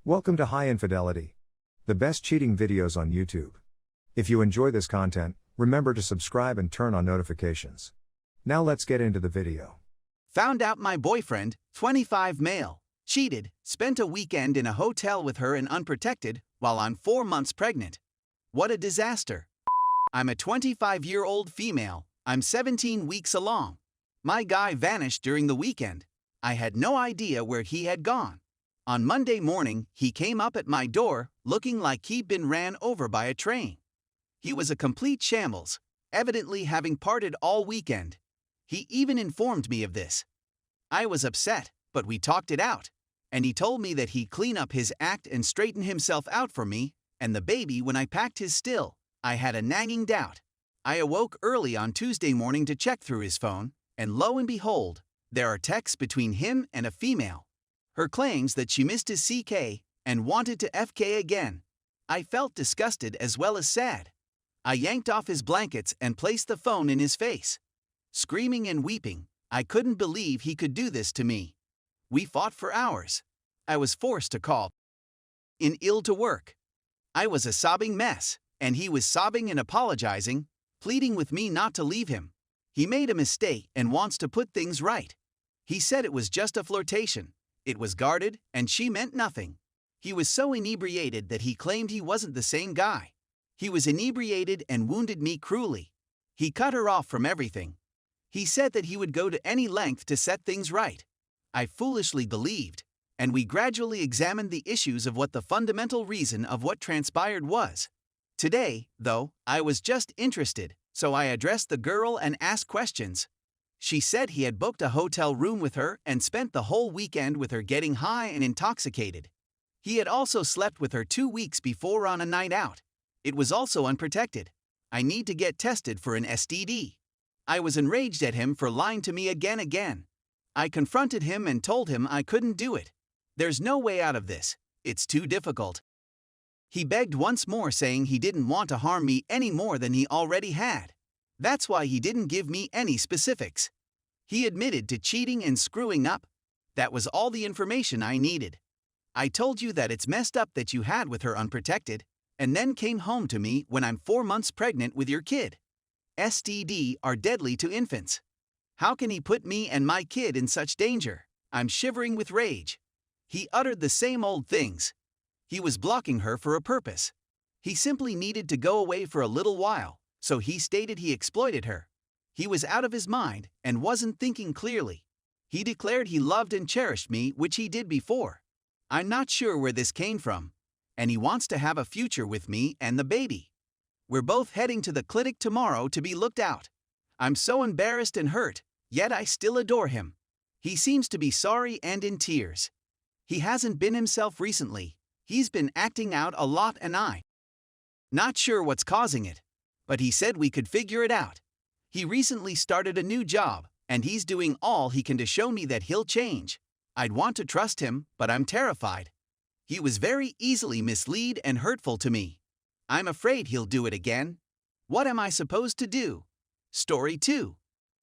Welcome to High Infidelity, the best cheating videos on YouTube. If you enjoy this content, remember to subscribe and turn on notifications. Now let's get into the video. Found out my boyfriend, 25 male, cheated, spent a weekend in a hotel with her and unprotected while I'm 4 months pregnant. What a disaster. I'm a 25-year-old female. I'm 17 weeks along. My guy vanished during the weekend. I had no idea where he had gone. On Monday morning, he came up at my door, looking like he'd been ran over by a train. He was a complete shambles, evidently having partied all weekend. He even informed me of this. I was upset, but we talked it out, and he told me that he'd clean up his act and straighten himself out for me and the baby when I packed his still. I had a nagging doubt. I awoke early on Tuesday morning to check through his phone, and lo and behold, there are texts between him and a female. Her claims that she missed his CK and wanted to FK again. I felt disgusted as well as sad. I yanked off his blankets and placed the phone in his face. Screaming and weeping, I couldn't believe he could do this to me. We fought for hours. I was forced to call in ill to work. I was a sobbing mess, and he was sobbing and apologizing, pleading with me not to leave him. He made a mistake and wants to put things right. He said it was just a flirtation. It was guarded, and she meant nothing. He was so inebriated that he claimed he wasn't the same guy. He was inebriated and wounded me cruelly. He cut her off from everything. He said that he would go to any length to set things right. I foolishly believed, and we gradually examined the issues of what the fundamental reason of what transpired was. Today, though, I was just interested, so I addressed the girl and asked questions. She said he had booked a hotel room with her and spent the whole weekend with her getting high and intoxicated. He had also slept with her 2 weeks before on a night out. It was also unprotected. I need to get tested for an STD. I was enraged at him for lying to me again. I confronted him and told him I couldn't do it. There's no way out of this. It's too difficult. He begged once more, saying he didn't want to harm me any more than he already had. That's why he didn't give me any specifics. He admitted to cheating and screwing up. That was all the information I needed. I told you that it's messed up that you had with her unprotected, and then came home to me when I'm 4 months pregnant with your kid. STD are deadly to infants. How can he put me and my kid in such danger? I'm shivering with rage. He uttered the same old things. He was blocking her for a purpose. He simply needed to go away for a little while. So he stated he exploited her. He was out of his mind and wasn't thinking clearly. He declared he loved and cherished me, which he did before. I'm not sure where this came from. And he wants to have a future with me and the baby. We're both heading to the clinic tomorrow to be looked out. I'm so embarrassed and hurt, yet I still adore him. He seems to be sorry and in tears. He hasn't been himself recently. He's been acting out a lot and I'm not sure what's causing it. But he said we could figure it out. He recently started a new job, and he's doing all he can to show me that he'll change. I'd want to trust him, but I'm terrified. He was very easily misled and hurtful to me. I'm afraid he'll do it again. What am I supposed to do? Story 2.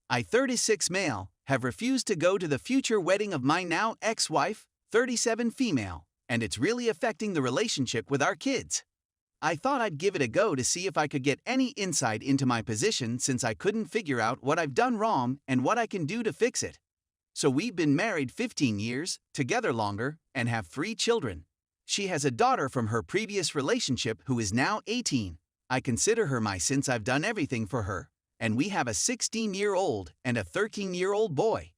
I, 36 male, have refused to go to the future wedding of my now ex-wife, 37 female, and it's really affecting the relationship with our kids. I thought I'd give it a go to see if I could get any insight into my position, since I couldn't figure out what I've done wrong and what I can do to fix it. So we've been married 15 years, together longer, and have 3 children. She has a daughter from her previous relationship who is now 18. I consider her my since I've done everything for her, and we have a 16-year-old and a 13-year-old boy.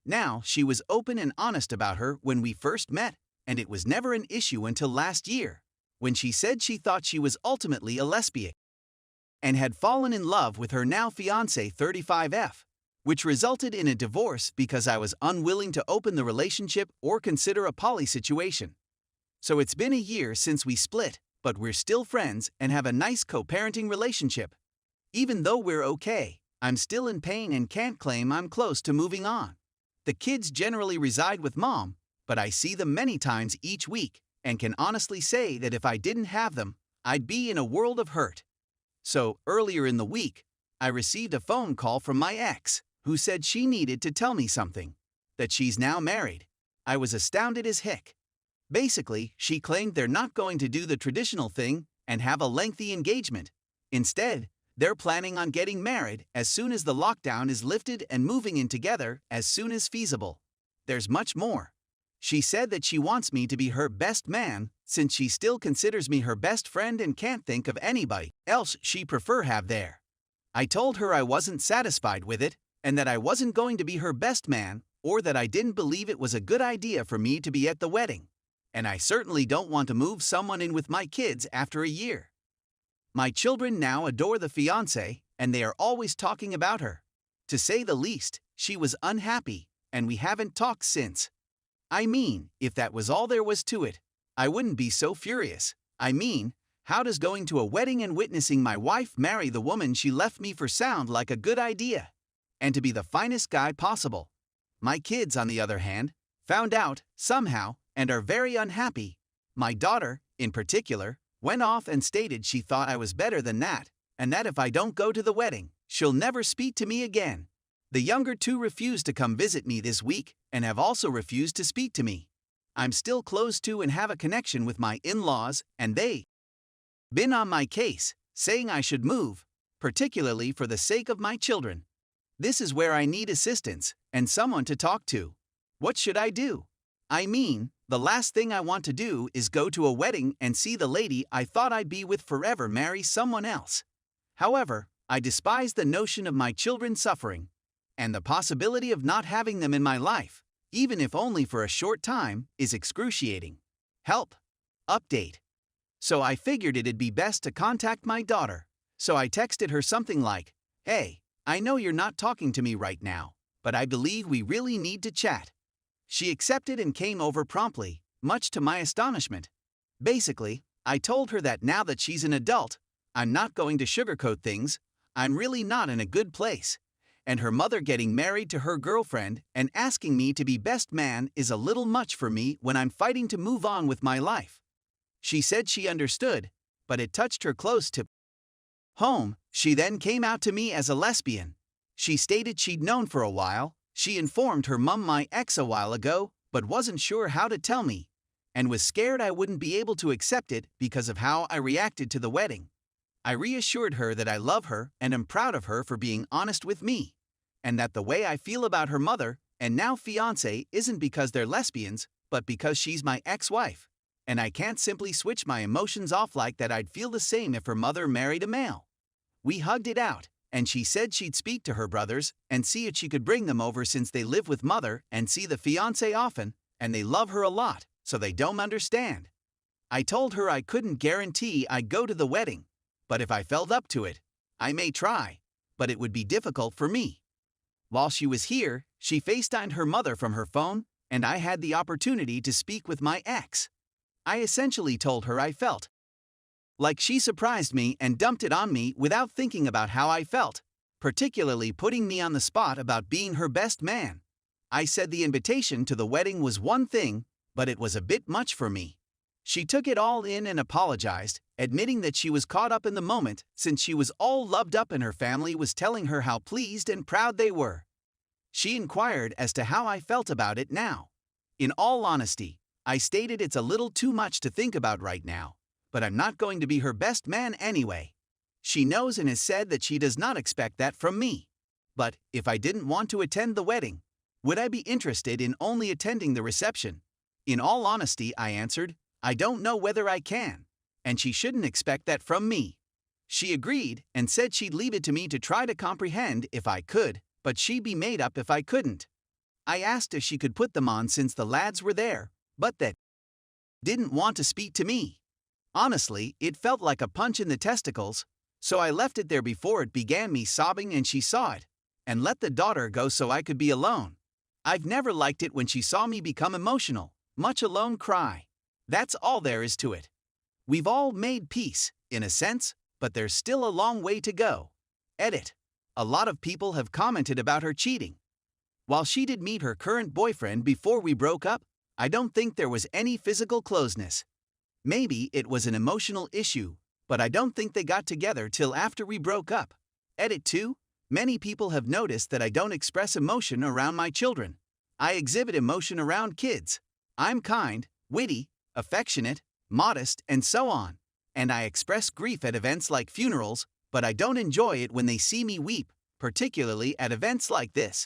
Now, she was open and honest about her when we first met, and it was never an issue until last year, when she said she thought she was ultimately a lesbian and had fallen in love with her now fiancé 35F, which resulted in a divorce because I was unwilling to open the relationship or consider a poly situation. So it's been a year since we split, but we're still friends and have a nice co-parenting relationship. Even though we're okay, I'm still in pain and can't claim I'm close to moving on. The kids generally reside with mom, but I see them many times each week, and can honestly say that if I didn't have them, I'd be in a world of hurt. So, earlier in the week, I received a phone call from my ex, who said she needed to tell me something, that she's now married. I was astounded as heck. Basically, she claimed they're not going to do the traditional thing and have a lengthy engagement. Instead, they're planning on getting married as soon as the lockdown is lifted and moving in together as soon as feasible. There's much more. She said that she wants me to be her best man since she still considers me her best friend and can't think of anybody else she'd prefer have there. I told her I wasn't satisfied with it and that I wasn't going to be her best man or that I didn't believe it was a good idea for me to be at the wedding. And I certainly don't want to move someone in with my kids after a year. My children now adore the fiancé, and they are always talking about her. To say the least, she was unhappy, and we haven't talked since. I mean, if that was all there was to it, I wouldn't be so furious. I mean, how does going to a wedding and witnessing my wife marry the woman she left me for sound like a good idea? And to be the finest guy possible. My kids, on the other hand, found out, somehow, and are very unhappy. My daughter, in particular, went off and stated she thought I was better than that, and that if I don't go to the wedding, she'll never speak to me again. The younger two refused to come visit me this week and have also refused to speak to me. I'm still close to and have a connection with my in-laws, and they've been on my case, saying I should move, particularly for the sake of my children. This is where I need assistance and someone to talk to. What should I do? I mean, the last thing I want to do is go to a wedding and see the lady I thought I'd be with forever marry someone else. However, I despise the notion of my children suffering, and the possibility of not having them in my life, even if only for a short time, is excruciating. Help. Update. So I figured it'd be best to contact my daughter. So I texted her something like, "Hey, I know you're not talking to me right now, but I believe we really need to chat." She accepted and came over promptly, much to my astonishment. Basically, I told her that now that she's an adult, I'm not going to sugarcoat things, I'm really not in a good place. And her mother getting married to her girlfriend and asking me to be best man is a little much for me when I'm fighting to move on with my life. She said she understood, but it touched her close to home. She then came out to me as a lesbian. She stated she'd known for a while. She informed her mum, my ex, a while ago, but wasn't sure how to tell me, and was scared I wouldn't be able to accept it because of how I reacted to the wedding. I reassured her that I love her and am proud of her for being honest with me, and that the way I feel about her mother and now fiancé isn't because they're lesbians, but because she's my ex-wife, and I can't simply switch my emotions off like that. I'd feel the same if her mother married a male. We hugged it out, and she said she'd speak to her brothers and see if she could bring them over since they live with mother and see the fiancé often, and they love her a lot, so they don't understand. I told her I couldn't guarantee I'd go to the wedding, but if I felt up to it, I may try, but it would be difficult for me. While she was here, she FaceTimed her mother from her phone, and I had the opportunity to speak with my ex. I essentially told her I felt like she surprised me and dumped it on me without thinking about how I felt, particularly putting me on the spot about being her best man. I said the invitation to the wedding was one thing, but it was a bit much for me. She took it all in and apologized, admitting that she was caught up in the moment since she was all loved up and her family was telling her how pleased and proud they were. She inquired as to how I felt about it now. In all honesty, I stated it's a little too much to think about right now, but I'm not going to be her best man anyway. She knows and has said that she does not expect that from me. But if I didn't want to attend the wedding, would I be interested in only attending the reception? In all honesty, I answered, I don't know whether I can, and she shouldn't expect that from me. She agreed and said she'd leave it to me to try to comprehend if I could, but she'd be made up if I couldn't. I asked if she could put them on since the lads were there, but that didn't want to speak to me. Honestly, it felt like a punch in the testicles, so I left it there before it began me sobbing and she saw it, and let the daughter go so I could be alone. I've never liked it when she saw me become emotional, much alone cry. That's all there is to it. We've all made peace, in a sense, but there's still a long way to go. Edit. A lot of people have commented about her cheating. While she did meet her current boyfriend before we broke up, I don't think there was any physical closeness. Maybe it was an emotional issue, but I don't think they got together till after we broke up. Edit 2. Many people have noticed that I don't express emotion around my children. I exhibit emotion around kids. I'm kind, witty, affectionate, modest, and so on. And I express grief at events like funerals, but I don't enjoy it when they see me weep, particularly at events like this.